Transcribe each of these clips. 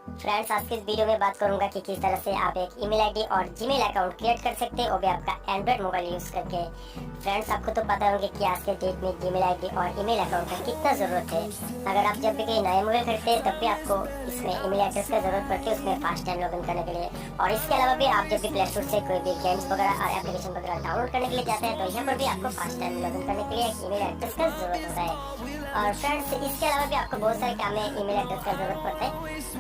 Friends, आज की इस वीडियो में बात करूंगा कि किस तरह से आप एक ईमेल आईडी और जीमेल अकाउंट क्रिएट कर सकते हैं, वो भी आपका एंड्रॉइड मोबाइल यूज करके। फ्रेंड्स, आपको तो पता होंगे कि आज के डेट में जीमेल आईडी और ईमेल अकाउंट का कितना जरूरत है। अगर आप जब भी कोई नया मोबाइल खरीदते हैं तब भी आपको इसमें ईमेल एड्रेस का जरूरत पड़ती है, उसमें फास्ट टाइम लॉगिन करने के लिए। और इसके अलावा भी आप जब भी प्ले स्टोर से कोई भी गेम्स वगैरह और एप्लीकेशन वगैरह डाउनलोड करने के लिए जाते हैं तो यहाँ पर भी आपको फास्ट टाइम लॉगिन करने के लिए एक ईमेल एड्रेस का जरूरत होता है। और फ्रेंड्स, इसके अलावा भी आपको बहुत सारे काम में ईमेल एड्रेस का जरूरत पड़ता है।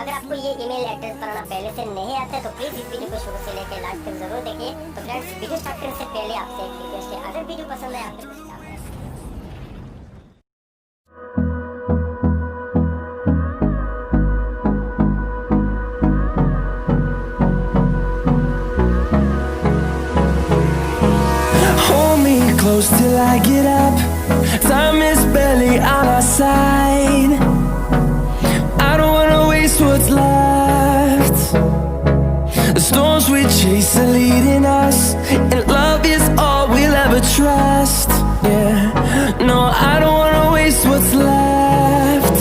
अगर आपको ये ईमेल एड्रेस बनाना पहले से नहीं आता है तो प्लीज इस वीडियो को शुरू से लेकर लास्ट तक जरूर देखिए। तो फ्रेंड्स, वीडियो स्टार्ट करने से पहले आपसे एक रिक्वेस्ट है, अगर वीडियो पसंद है आपको कुछ काम है close till I get up. Time is barely on our side. I don't wanna waste what's left. The storms we chase are leading us, and love is all we'll ever trust. Yeah, no, I don't wanna waste what's left.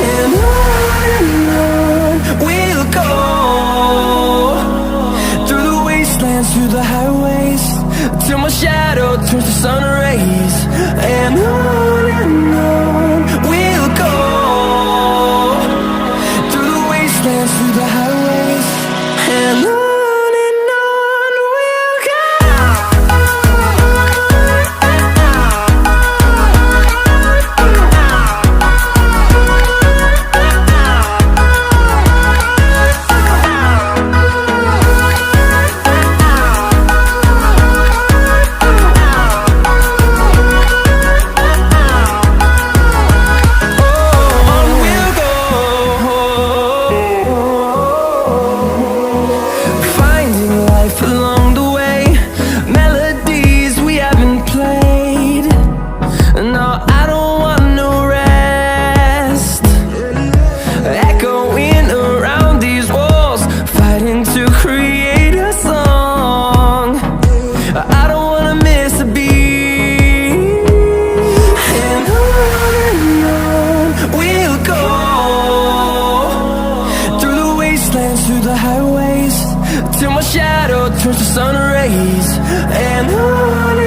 And on we'll go, through the wastelands, through the highways, till my shadow turns to sun rays. And on we'll go, through the wastelands, through the highways. And on we'll go. Through the highways, till my shadow turns to sun rays. And on